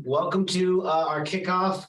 Welcome to our kickoff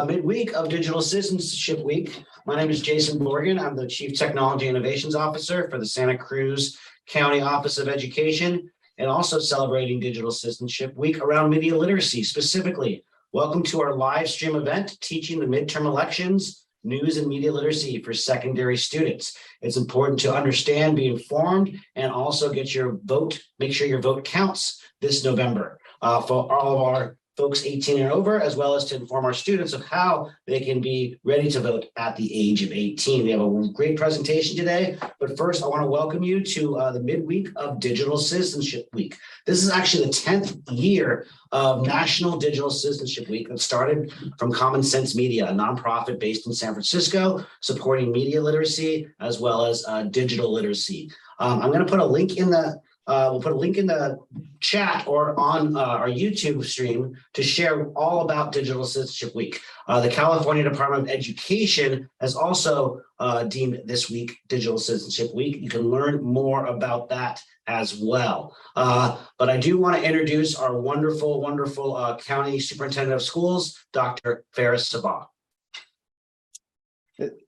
midweek of Digital Citizenship Week. My name is Jason Morgan. I'm the Chief Technology Innovations Officer for the Santa Cruz County Office of Education, and also celebrating Digital Citizenship Week around media literacy specifically. Welcome to our live stream event, Teaching the Midterm Elections, News and Media Literacy for Secondary Students. It's important to understand, be informed, and also get your vote, make sure your vote counts this November. For all of our folks 18 and over, as well as to inform our students of how they can be ready to vote at the age of 18. We have a great presentation today, but first I want to welcome you to the midweek of Digital Citizenship Week. This is actually the 10th year of National Digital Citizenship Week that started from Common Sense Media, a nonprofit based in San Francisco, supporting media literacy as well as digital literacy. I'm going to put a link in the we'll put a link in the chat or on our YouTube stream to share all about Digital Citizenship Week. The California Department of Education has also deemed this week Digital Citizenship Week. You can learn more about that as well. But I do want to introduce our wonderful, wonderful County Superintendent of Schools, Dr. Faris Sabah.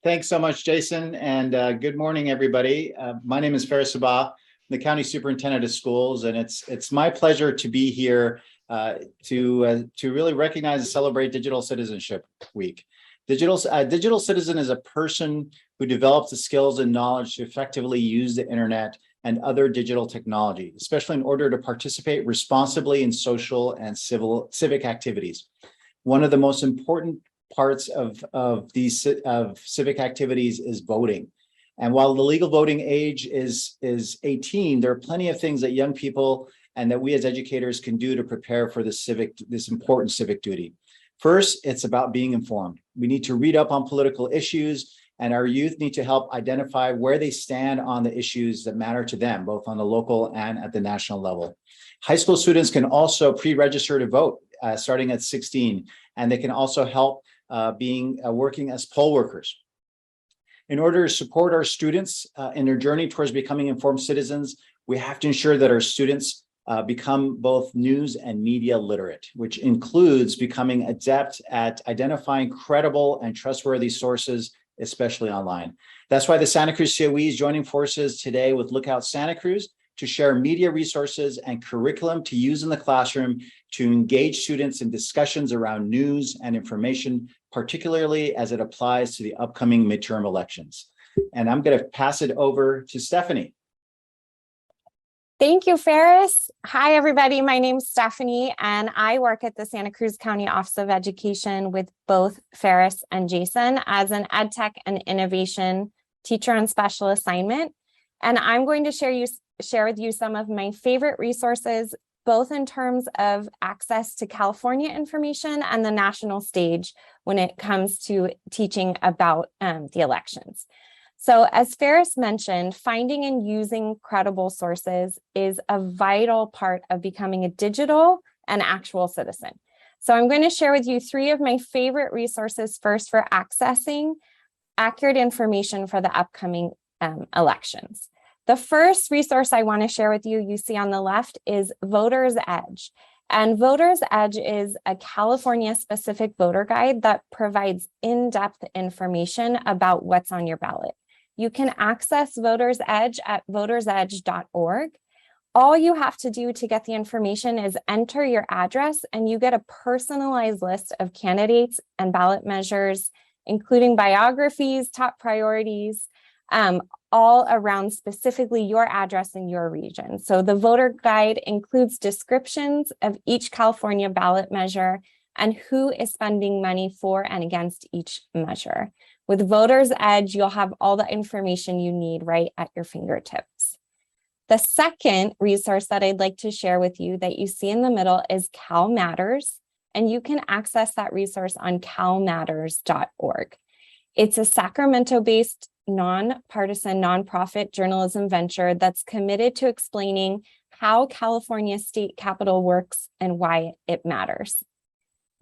Thanks so much, Jason, and good morning, everybody. My name is Faris Sabah, the County Superintendent of Schools, and it's my pleasure to be here to really recognize and celebrate Digital Citizenship Week. Digital citizen is a person who develops the skills and knowledge to effectively use the internet and other digital technology, especially in order to participate responsibly in social and civic activities. One of the most important parts of these civic activities is voting. And while the legal voting age is 18, there are plenty of things that young people and that we as educators can do to prepare for this important civic duty. First, it's about being informed. We need to read up on political issues, and our youth need to help identify where they stand on the issues that matter to them, both on the local and at the national level. High school students can also pre-register to vote starting at 16, and they can also help working as poll workers. In order to support our students in their journey towards becoming informed citizens, we have to ensure that our students become both news and media literate, which includes becoming adept at identifying credible and trustworthy sources, especially online. That's why the Santa Cruz COE is joining forces today with Lookout Santa Cruz to share media resources and curriculum to use in the classroom to engage students in discussions around news and information, particularly as it applies to the upcoming midterm elections. And I'm going to pass it over to Stephanie. Thank you, Faris. Hi, everybody. My name's Stephanie, and I work at the Santa Cruz County Office of Education with both Faris and Jason as an EdTech and Innovation teacher on special assignment. And I'm going to share with you some of my favorite resources, both in terms of access to California information and the national stage when it comes to teaching about the elections. So as Faris mentioned, finding and using credible sources is a vital part of becoming a digital and actual citizen. So I'm going to share with you three of my favorite resources first for accessing accurate information for the upcoming elections. The first resource I want to share with you, you see on the left, is Voter's Edge. And Voter's Edge is a California-specific voter guide that provides in-depth information about what's on your ballot. You can access Voter's Edge at votersedge.org. All you have to do to get the information is enter your address, and you get a personalized list of candidates and ballot measures, including biographies, top priorities, all around specifically your address in your region. So the voter guide includes descriptions of each California ballot measure and who is spending money for and against each measure. With Voter's Edge, you'll have all the information you need right at your fingertips. The second resource that I'd like to share with you that you see in the middle is Cal Matters, and you can access that resource on calmatters.org. It's a Sacramento-based nonpartisan nonprofit journalism venture that's committed to explaining how California state capitol works and why it matters.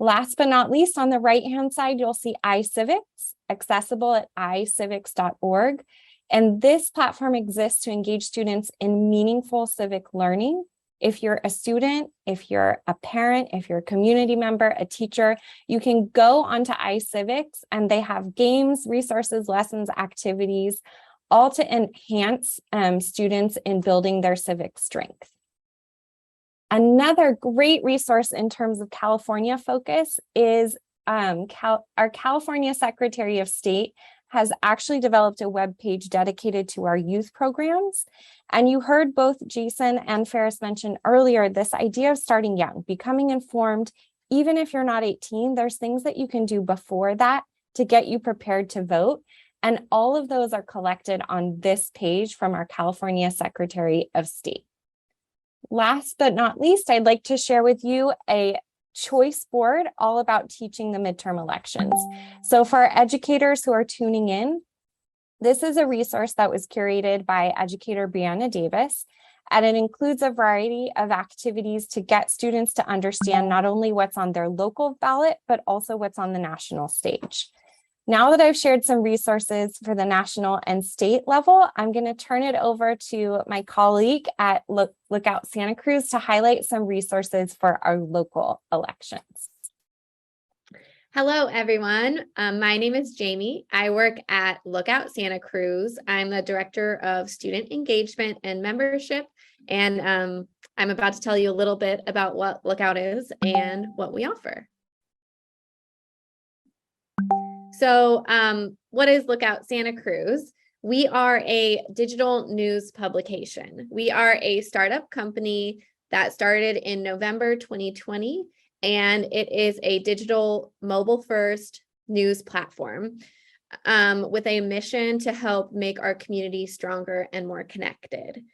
Last but not least, on the right-hand side, you'll see iCivics, accessible at iCivics.org. And this platform exists to engage students in meaningful civic learning If you're a student, if you're a parent, if you're a community member, a teacher, you can go onto iCivics and they have games, resources, lessons, activities, all to enhance students in building their civic strength. Another great resource in terms of California focus is our California Secretary of State has actually developed a web page dedicated to our youth programs. And you heard both Jason and Ferris mention earlier this idea of starting young, becoming informed. Even if you're not 18, there's things that you can do before that to get you prepared to vote. And all of those are collected on this page from our California Secretary of State. Last but not least, I'd like to share with you a choice board all about teaching the midterm elections. So for our educators who are tuning in, this is a resource that was curated by educator Brianna Davis, and it includes a variety of activities to get students to understand not only what's on their local ballot, but also what's on the national stage. Now that I've shared some resources for the national and state level, I'm going to turn it over to my colleague at Lookout Santa Cruz to highlight some resources for our local elections. Hello, everyone. My name is Jamie. I work at Lookout Santa Cruz. I'm the Director of Student Engagement and Membership, and I'm about to tell you a little bit about what Lookout is and what we offer. So what is Lookout Santa Cruz? We are a digital news publication. We are a startup company that started in November 2020, and it is a digital mobile-first news platform with a mission to help make our community stronger and more connected.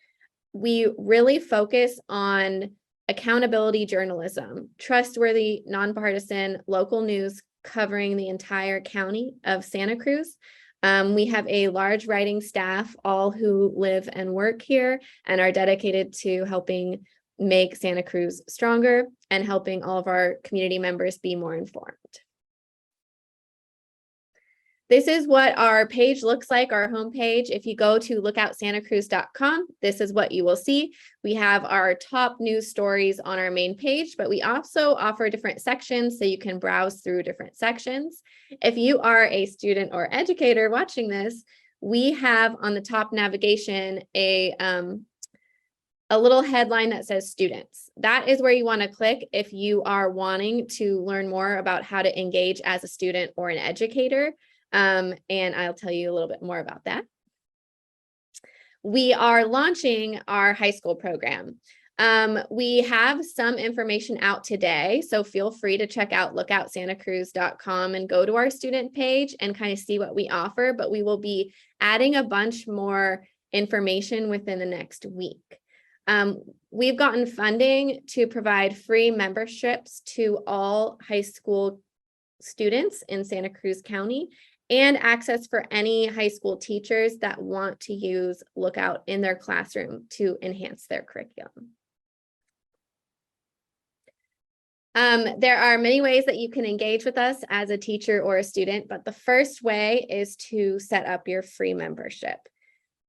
We really focus on accountability journalism, trustworthy, nonpartisan local news covering the entire county of Santa Cruz. We have a large writing staff, all who live and work here and are dedicated to helping make Santa Cruz stronger and helping all of our community members be more informed. This is what our page looks like, our homepage. If you go to lookoutsantacruz.com, this is what you will see. We have our top news stories on our main page, but we also offer different sections so you can browse through different sections. If you are a student or educator watching this, we have on the top navigation a little headline that says students. That is where you want to click if you are wanting to learn more about how to engage as a student or an educator. And I'll tell you a little bit more about that. We are launching our high school program. We have some information out today, so feel free to check out lookoutsantacruz.com and go to our student page and kind of see what we offer, but we will be adding a bunch more information within the next week. We've gotten funding to provide free memberships to all high school students in Santa Cruz County and access for any high school teachers that want to use Lookout in their classroom to enhance their curriculum. There are many ways that you can engage with us as a teacher or a student, but the first way is to set up your free membership.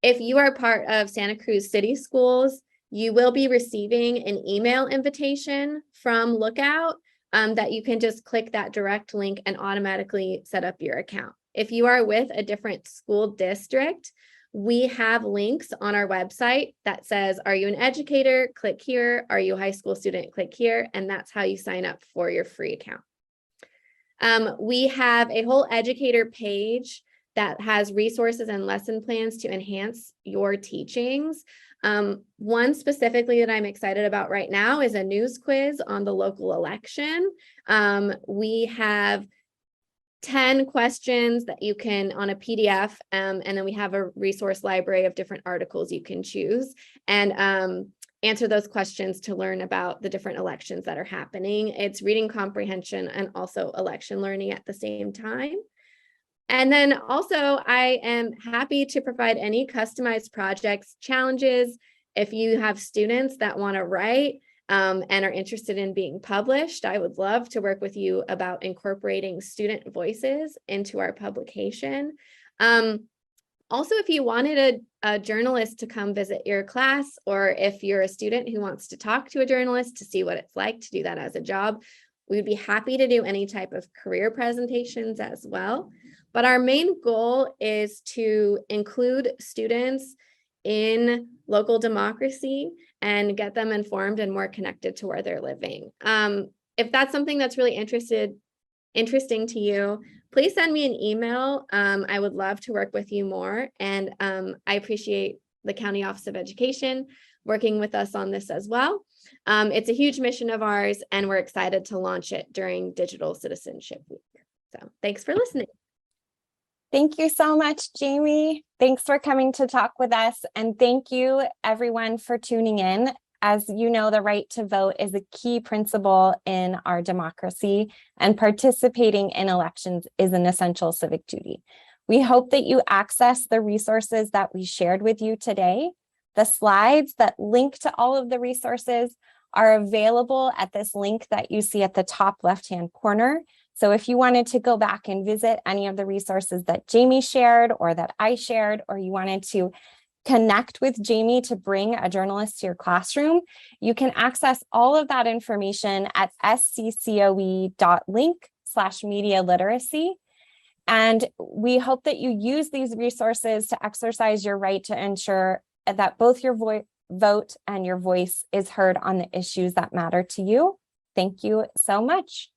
If you are part of Santa Cruz City Schools, you will be receiving an email invitation from Lookout that you can just click that direct link and automatically set up your account. If you are with a different school district, we have links on our website that says, are you an educator? Click here. Are you a high school student? Click here. And that's how you sign up for your free account. We have a whole educator page that has resources and lesson plans to enhance your teachings. One specifically that I'm excited about right now is a news quiz on the local election. We have 10 questions that you can on a PDF, and then we have a resource library of different articles you can choose and answer those questions to learn about the different elections that are happening. It's reading comprehension and also election learning at the same time. And then also I am happy to provide any customized projects, challenges. If you have students that want to write and are interested in being published, I would love to work with you about incorporating student voices into our publication. Also, if you wanted a journalist to come visit your class, or if you're a student who wants to talk to a journalist to see what it's like to do that as a job, we would be happy to do any type of career presentations as well. But our main goal is to include students in local democracy and get them informed and more connected to where they're living. If that's something that's really interesting to you, please send me an email. I would love to work with you more. And I appreciate the County Office of Education working with us on this as well. It's a huge mission of ours, and we're excited to launch it during Digital Citizenship Week. So thanks for listening. Thank you so much, Jamie. Thanks for coming to talk with us. And thank you everyone for tuning in. As you know, the right to vote is a key principle in our democracy, and participating in elections is an essential civic duty. We hope that you access the resources that we shared with you today. The slides that link to all of the resources are available at this link that you see at the top left-hand corner. So if you wanted to go back and visit any of the resources that Jamie shared or that I shared, or you wanted to connect with Jamie to bring a journalist to your classroom, you can access all of that information at sccoe.link/media literacy. And we hope that you use these resources to exercise your right to ensure that both your vote and your voice is heard on the issues that matter to you. Thank you so much.